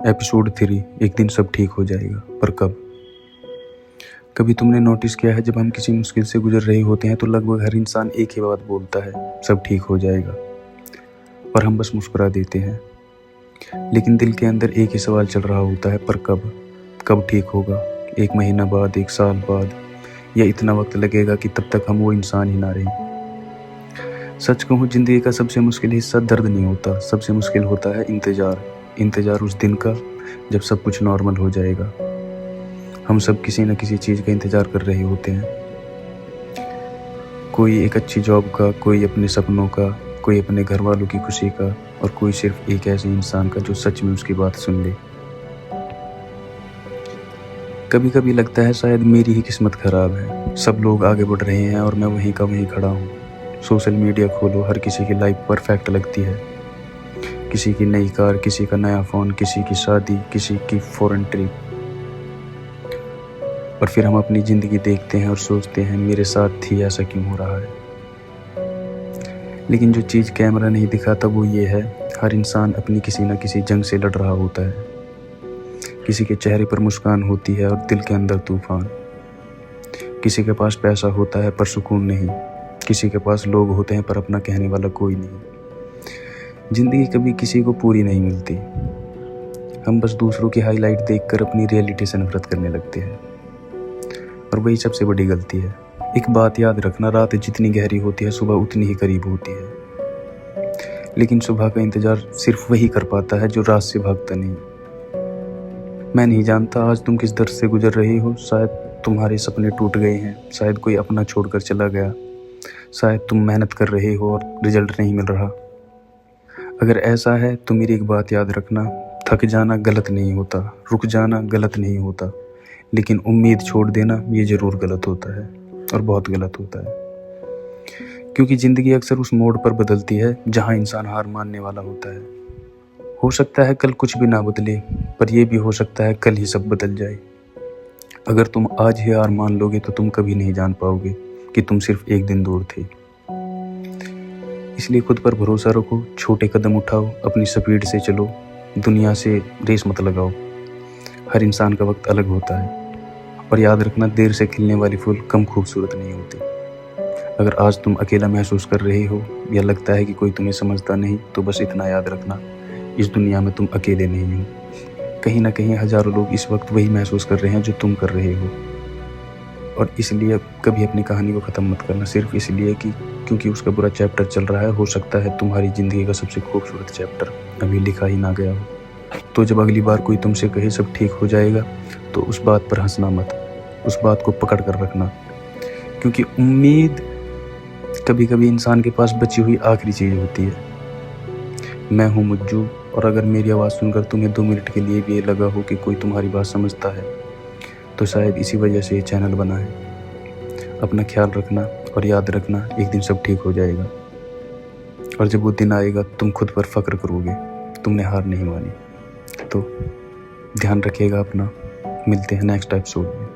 Episode 3। एक दिन सब ठीक हो जाएगा, पर कब? कभी तुमने नोटिस किया है, जब हम किसी मुश्किल से गुजर रहे होते हैं तो लगभग हर इंसान एक ही बात बोलता है, सब ठीक हो जाएगा। और हम बस मुस्कुरा देते हैं, लेकिन दिल के अंदर एक ही सवाल चल रहा होता है, पर कब? कब ठीक होगा? 1 महीना बाद, 1 साल बाद, या इतना वक्त लगेगा कि तब तक हम वो इंसान ही ना रहें? सच कहूँ, जिंदगी का सबसे मुश्किल हिस्सा दर्द नहीं होता, सबसे मुश्किल होता है इंतज़ार उस दिन का जब सब कुछ नॉर्मल हो जाएगा। हम सब किसी न किसी चीज़ का इंतज़ार कर रहे होते हैं, कोई एक अच्छी जॉब का, कोई अपने सपनों का, कोई अपने घर वालों की खुशी का, और कोई सिर्फ एक ऐसे इंसान का जो सच में उसकी बात सुन ले। कभी कभी लगता है शायद मेरी ही किस्मत खराब है, सब लोग आगे बढ़ रहे हैं और मैं वहीं का वहीं खड़ा हूँ। सोशल मीडिया खोलो, हर किसी की लाइफ परफेक्ट लगती है, किसी की नई कार, किसी का नया फ़ोन, किसी की शादी, किसी की फॉरेन ट्रिप। और फिर हम अपनी ज़िंदगी देखते हैं और सोचते हैं, मेरे साथ ही ऐसा क्यों हो रहा है? लेकिन जो चीज़ कैमरा नहीं दिखाता वो ये है, हर इंसान अपनी किसी न किसी जंग से लड़ रहा होता है। किसी के चेहरे पर मुस्कान होती है और दिल के अंदर तूफान। किसी के पास पैसा होता है पर सुकून नहीं, किसी के पास लोग होते हैं पर अपना कहने वाला कोई नहीं। ज़िंदगी कभी किसी को पूरी नहीं मिलती। हम बस दूसरों की हाईलाइट देखकर अपनी रियलिटी से नफरत करने लगते हैं, और वही सबसे बड़ी गलती है। एक बात याद रखना, रात जितनी गहरी होती है सुबह उतनी ही करीब होती है। लेकिन सुबह का इंतज़ार सिर्फ वही कर पाता है जो रात से भागता नहीं। मैं नहीं जानता आज तुम किस दर्द से गुजर रही हो। शायद तुम्हारे सपने टूट गए हैं, शायद कोई अपना छोड़कर चला गया, शायद तुम मेहनत कर रहे हो और रिजल्ट नहीं मिल रहा। अगर ऐसा है तो मेरी एक बात याद रखना, थक जाना गलत नहीं होता, रुक जाना गलत नहीं होता, लेकिन उम्मीद छोड़ देना ये ज़रूर गलत होता है, और बहुत गलत होता है। क्योंकि ज़िंदगी अक्सर उस मोड़ पर बदलती है जहाँ इंसान हार मानने वाला होता है। हो सकता है कल कुछ भी ना बदले, पर यह भी हो सकता है कल ही सब बदल जाए। अगर तुम आज ही हार मान लोगे तो तुम कभी नहीं जान पाओगे कि तुम सिर्फ एक दिन दूर थे। इसलिए खुद पर भरोसा रखो, छोटे कदम उठाओ, अपनी स्पीड से चलो, दुनिया से रेस मत लगाओ। हर इंसान का वक्त अलग होता है, और याद रखना, देर से खिलने वाली फूल कम खूबसूरत नहीं होती। अगर आज तुम अकेला महसूस कर रहे हो या लगता है कि कोई तुम्हें समझता नहीं, तो बस इतना याद रखना, इस दुनिया में तुम अकेले नहीं हो। कहीं ना कहीं हजारों लोग इस वक्त वही महसूस कर रहे हैं जो तुम कर रहे हो। और इसलिए कभी अपनी कहानी को ख़त्म मत करना, सिर्फ इसलिए कि क्योंकि उसका बुरा चैप्टर चल रहा है। हो सकता है तुम्हारी ज़िंदगी का सबसे खूबसूरत चैप्टर अभी लिखा ही ना गया हो। तो जब अगली बार कोई तुमसे कहे सब ठीक हो जाएगा, तो उस बात पर हंसना मत, उस बात को पकड़ कर रखना। क्योंकि उम्मीद कभी कभी इंसान के पास बची हुई आखिरी चीज़ होती है। मैं हूँ मुज्जू, और अगर मेरी आवाज़ सुनकर तुम्हें 2 मिनट के लिए भी ये लगा हो कि कोई तुम्हारी बात समझता है, तो शायद इसी वजह से ये चैनल बना है। अपना ख्याल रखना, और याद रखना, एक दिन सब ठीक हो जाएगा। और जब वो दिन आएगा तुम खुद पर फक्र करोगे, तुमने हार नहीं मानी। तो ध्यान रखिएगा अपना, मिलते हैं नेक्स्ट एपिसोड में।